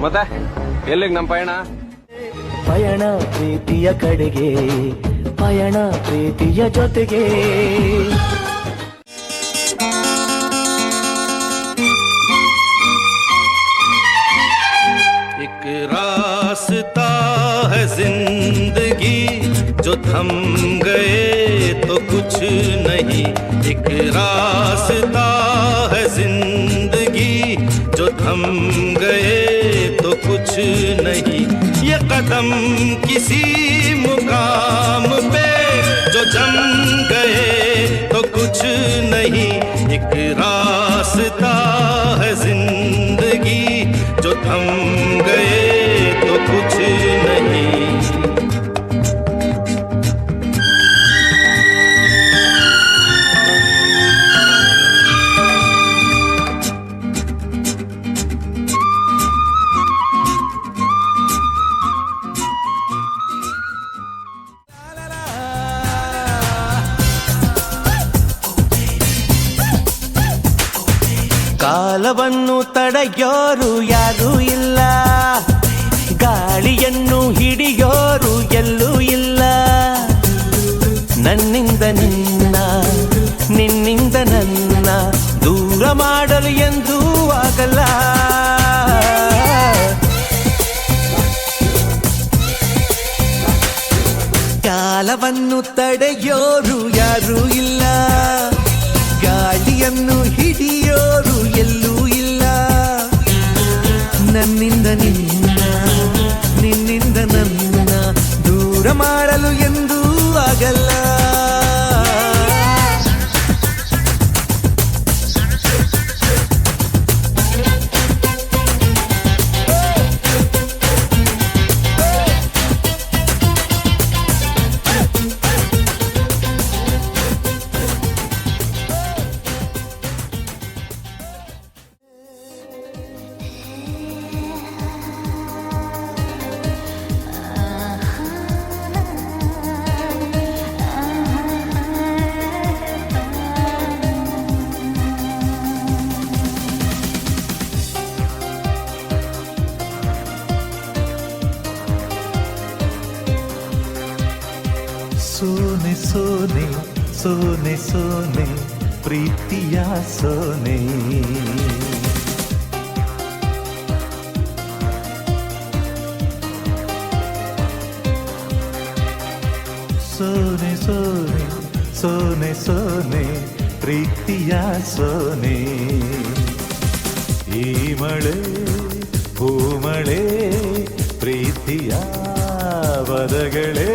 ಮತ್ತೆ ಎಲ್ಲಿಗೆ ನಮ್ಮ ಪಯಣ? ಪಯಣ ಪ್ರೀತಿಯ ಕಡೆಗೆ, ಪಯಣ ಪ್ರೀತಿಯ ಜೊತೆಗೆ. एक रास्ता है जिंदगी जो थम गए तो कुछ नहीं. एक रास्ता है जिंदगी जो थम गए तो कुछ नहीं. ये कदम किसी मुकाम पे जो जम गए तो कुछ नहीं. एक रास्ता है जिंदगी जो थम गए तो कुछ नहीं. ಕಾಲವನ್ನು ತಡೆಯೋರು ಯಾರೂ ಇಲ್ಲ, ಗಾಳಿಯನ್ನು ಹಿಡಿಯೋರು ಎಲ್ಲೂ ಇಲ್ಲ. ನನ್ನಿಂದ ನಿನ್ನ, ನಿನ್ನಿಂದ ನನ್ನ ದೂರ ಮಾಡಲು ಎಂದೂ ಆಗಲ್ಲ. ಕಾಲವನ್ನು ತಡೆಯೋರು ಯಾರೂ ಇಲ್ಲ, ಗಾಳಿಯನ್ನು ಹಿಡಿಯೋರು ಎಲ್ಲೂ ಇಲ್ಲ. ನನ್ನಿಂದ ನಿನ್ನ, ನಿನ್ನಿಂದ ನನ್ನ ದೂರ ಮಾಡಲು ಎಂದೂ ಆಗಲ್ಲ. ಸೋನೆ ಸೋನೆ ಸೋನೆ ಸೋನೆ ಪ್ರೀತಿಯ ಸೋನೆ. ಸೋನೆ ಸೋನೆ ಸೋನೆ ಸೋನೆ ಪ್ರೀತಿಯ ಸೋನೆ. ಈ ಮಳೆ ಹೂಮಳೆ ಪ್ರೀತಿಯ ವರಗಳೇ.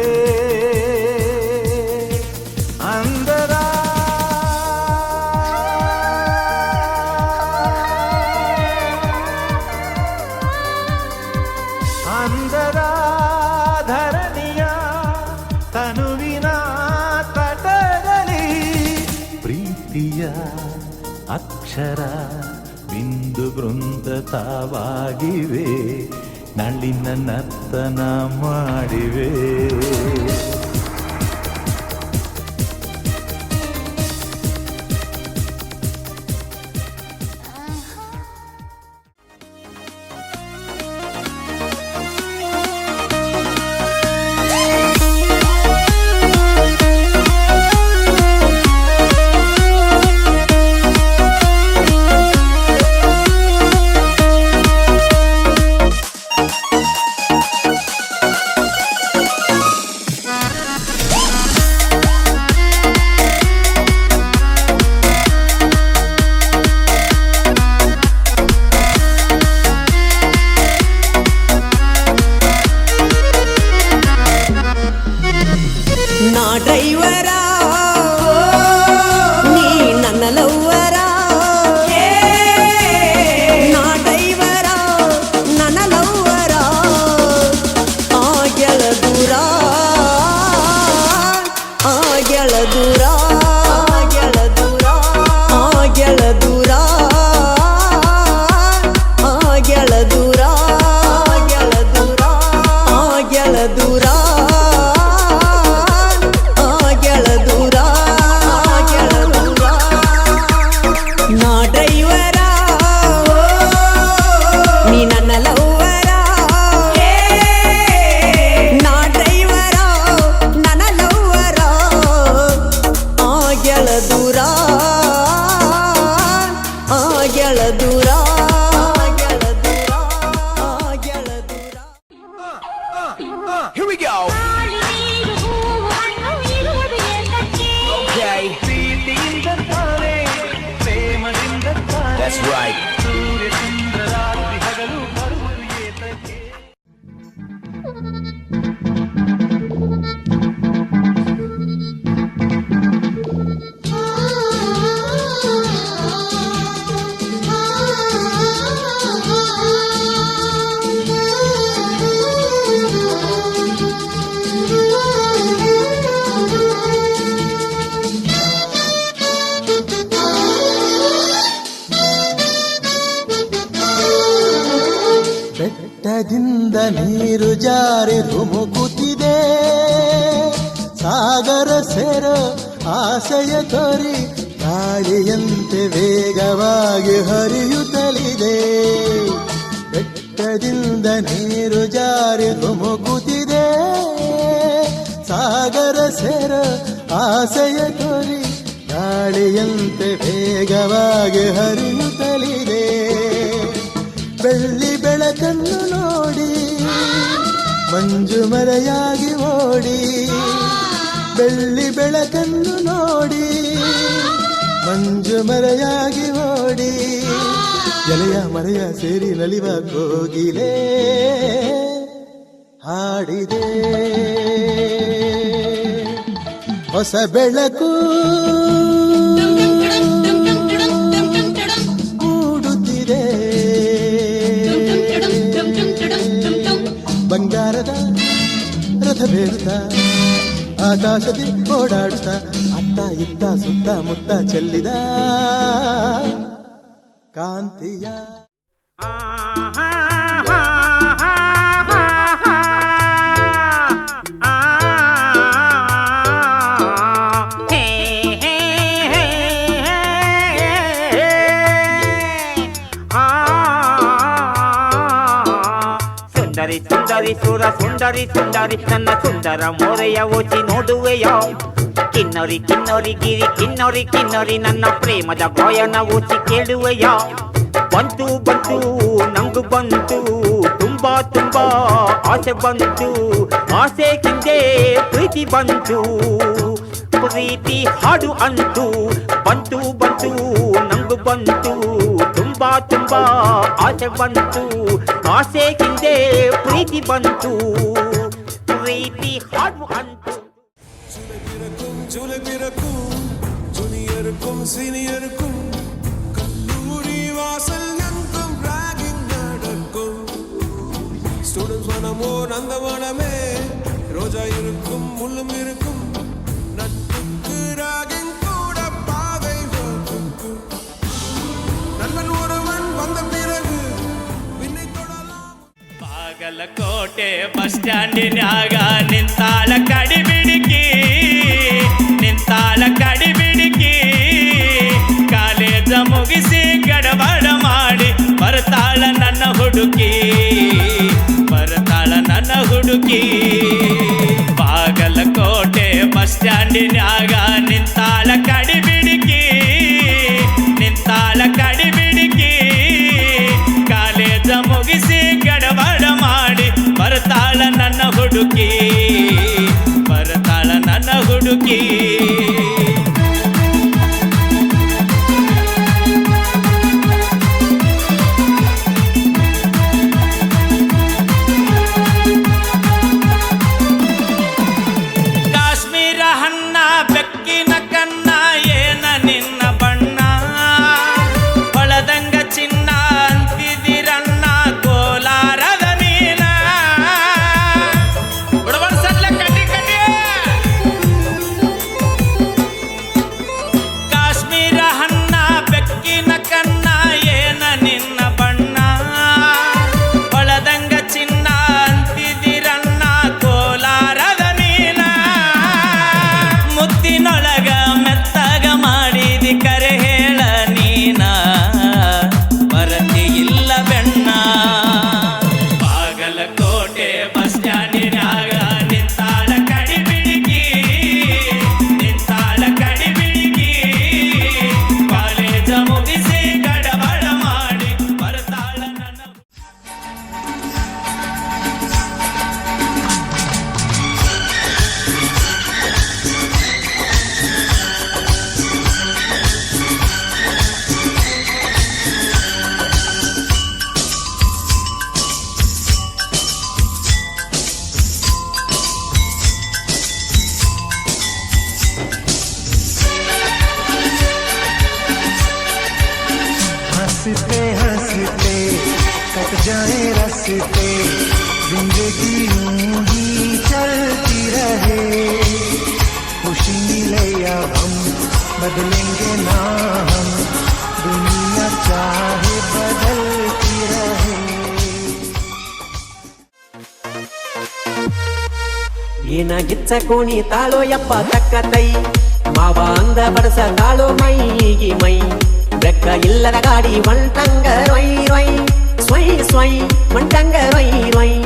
ಅಂದರ ಧರಣಿಯ ತನುವಿನ ತಟದಲ್ಲಿ ಪ್ರೀತಿಯ ಅಕ್ಷರ ಬಿಂದು ಬೃಂದ ತಾವಾಗಿವೆ, ನಳಿನ ನರ್ತನ ಮಾಡಿವೆ. ಬೆಟ್ಟದಿಂದ ನೀರು ಜಾರಿ ಧುಮುಕುತ್ತಿದೆ, ಸಾಗರ ಸೇರ ಆಸೆಯ ತೊರಿ ಗಾಳಿಯಂತೆ ವೇಗವಾಗಿ ಹರಿಯುತ್ತಲಿದೆ. ಬೆಟ್ಟದಿಂದ ನೀರು ಜಾರಿ ಧುಮುಕುತ್ತಿದೆ, ಸಾಗರ ಸೇರ ಆಸೆಯ ತೊರಿ ಗಾಳಿಯಂತೆ ವೇಗವಾಗಿ ಹರಿಯುತ್ತಲಿದೆ. ಬೆಳ್ಳಿ ಬೆಳಕನ್ನು ನೋಡಿ ಮಂಜು ಮರೆಯಾಗಿ ಓಡಿ, ಬೆಳ್ಳಿ ಬೆಳಕನ್ನು ನೋಡಿ ಮಂಜು ಮರೆಯಾಗಿ ಓಡಿ, ಎಲೆಯ ಮರೆಯ ಸೇರಿ ನಲಿವ ಕೋಗಿಲೆ ಹಾಡಿದೆ. ಹೊಸ ಬೆಳಕು ಮೂಡುತ್ತಿದೆ, ಬಂಗಾರದ ರಥ ಬೇರುತ್ತಾ ಆಕಾಶದಿ ಓಡಾಡುತ್ತಾ ಅತ್ತ ಇತ್ತ ಸುತ್ತ ಮುತ್ತ ಚೆಲ್ಲಿದ ಕಾಂತಿಯ. ಸುಂದರಿ ಸುಂದರಿ ಸುರ ಸುಂದರಿ ಸುಂದರಿ ನನ್ನ ಸುಂದರ ಮೋರೆಯ ಓಚಿ ನೋಡುವೆಯೋ. ಕಿನ್ನೊರಿ ಕಿನ್ನೊರಿ ಗಿರಿ ಕಿನ್ನೊರಿ ಕಿನ್ನೊರಿ ನನ್ನ ಪ್ರೇಮದ ಗಾಯನ ಓಚಿ ಕೇಳುವೆಯೋ. ಬಂತು ಬಂತು ನಂಗು ಬಂತು ತುಂಬಾ ತುಂಬಾ ಆಸೆ ಬಂತು, ಆಸೆ ಹಿಂದೆ ಪ್ರೀತಿ ಬಂತು, ಪ್ರೀತಿ ಹಾಡು ಅಂತು. ಬಂತು ಬಂತು ನಂಗು ಬಂತು ತುಂಬಾ ತುಂಬಾ ಆಸೆ ಬಂತು, ಆಸೆ ಹಿಂದೆ ಪ್ರೀತಿ ಬಂತು, ಪ್ರೀತಿ ಹಾಡು ಅಂತು. ஜூனியருக்கும் சீனியருக்கும் கல்லூரி வாசல் எங்கும் ராகிங் நடக்கும். ஸ்டூடெண்ட்ஸ் மனமோ நந்தவனமே, ரோஜா இருக்கும் முள்ளும் இருக்கும், நட்புக்கு ராகிங் கூட பாதை வகுக்கும். நண்பன் ஒருவன் வந்த பிறகு விண்ணை தொடலாம். ಬಾಗಲಕೋಟೆ ಬಸ್ ಸ್ಟ್ಯಾಂಡಿನ್ಯಾಗ ನಿಂತಾಳ ಕಡಿಬಿಡಿಕಿ, ನಿಂತಾಳ ಕಡಿಬಿಡಿಕಿ, ಕಾಲೇಜ ಮುಗಿಸಿ ಗಡಬಡ ಮಾಡಿ ಬರ್ತಾಳ ನನ್ನ ಹುಡುಕಿ, ಬರ್ತಾಳ ನನ್ನ ಹುಡುಕಿ. ಬಾಗಲಕೋಟೆ ಬಸ್ ಸ್ಟ್ಯಾಂಡಿನ್ಯಾಗ ನಿಂತಾಳ ಕಡಿಬಿಡಿಕಿ, ನಿಂತಾಳ ಕಡಿಬಿಡಿಕಿ, ಕಾಲೇಜ ಮುಗಿಸಿ ಗಡಬಡ ಮಾಡಿ ಬರ್ತಾಳ ನನ್ನ ಹುಡುಕಿ, ಬರ್ತಾಳ ನನ್ನ ಹುಡುಕಿ. ಕಾಶ್ಮೀರ ಹಣ್ಣ ಬೆಕ್ಕಿನ ಕನ್ನ ಏನ ನಿನ್ನ ಬಣ್ಣ, ಹೊಳದಂಗ ಚಿನ್ನ ಅಂತಿದಿರಣ್ಣ ಕೋಲಾರದ ಮೀನ. ಬಡಬಡ ಸಡ್ಲ ಕಟ್ಟಿ ಕಟ್ಟಿ. ಕಾಶ್ಮೀರ ಹಣ್ಣ ಬೆಕ್ಕಿನ ಕನ್ನ ಏನ ನಿನ್ನ ಬಣ್ಣ, ಹೊಳದಂಗ ಚಿನ್ನ ಅಂತಿದಿರಣ್ಣ ಕೋಲಾರದ ಮೀನ. ಮುತ್ತಿನೊಳಗ ಮೆತ್ತಗ ಮಾಡಿದಿ ಕರೆ ಹೇಳ ನೀನ, ಬರತಿ ಇಲ್ಲ ಬೆಣ್ಣ. ಬಾಗಲಕೋಟೆ ಬಸ್ ಸ್ಟ್ಯಾಂಡಿನ್ಯಾಗ ನಿಂತಾಳ ಕಡಿಬಿಡಿಕಿ, ನಿಂತಾಳ ಕಡಿಬಿಡಿಕಿ, ಕಾಲೇಜ ಮುಗಿಸಿ ಗಡಬಡ ಮಾಡಿ ಬರ್ತಾಳ ನನ್ನ. हंसते हंसते कट जाए रस्ते, जिंदगी यूं ही चलती रहे, खुशी ले अब हम बदलेंगे ना हम, दुनिया चाहे बदलती रहे. ಏನ ಗಿಚ್ಚ ಕೋಣಿ ತಾಳೋ ಯಪ್ಪ ತಕ್ಕ ತೈ ಮಾವ ಅಂದ ಬಡಸ ತಾಳೋ ಮೈಗಿ ಮೈ ಬೆಕ್ಕ ಇಲ್ಲದ ಗಾಡಿ ಒಂಟಂಗ ರೊಯ್ ರೊಯ್ ಸ್ವಯ್ ಸ್ವಯ್ ಒಂಟಂಗ ರೊಯ್ ರೊಯ್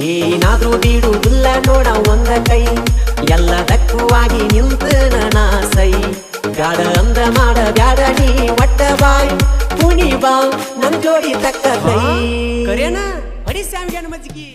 ಏನಾದ್ರೂ ಬೀಡುವುದಿಲ್ಲ ನೋಡ ಒಂದ ಕೈ ಎಲ್ಲದಕ್ಕೂವಾಗಿ ನಿಂತ ನಾ ಸೈ ಬ್ಯಾಡ ಅಂದ ಮಾಡ ಬ್ಯಾಡ ನೀ ಒಟ್ಟ ಬಾಯ್ ಕುಣಿ ಬಾ ನಮ್ ಜೋಡಿ ತಕ್ಕ ಕೈ ಕರೇನ ಹೊಡಿ ಸ್ಯಾಮಿಗೆ ಮಜ್ಜಿಗೆ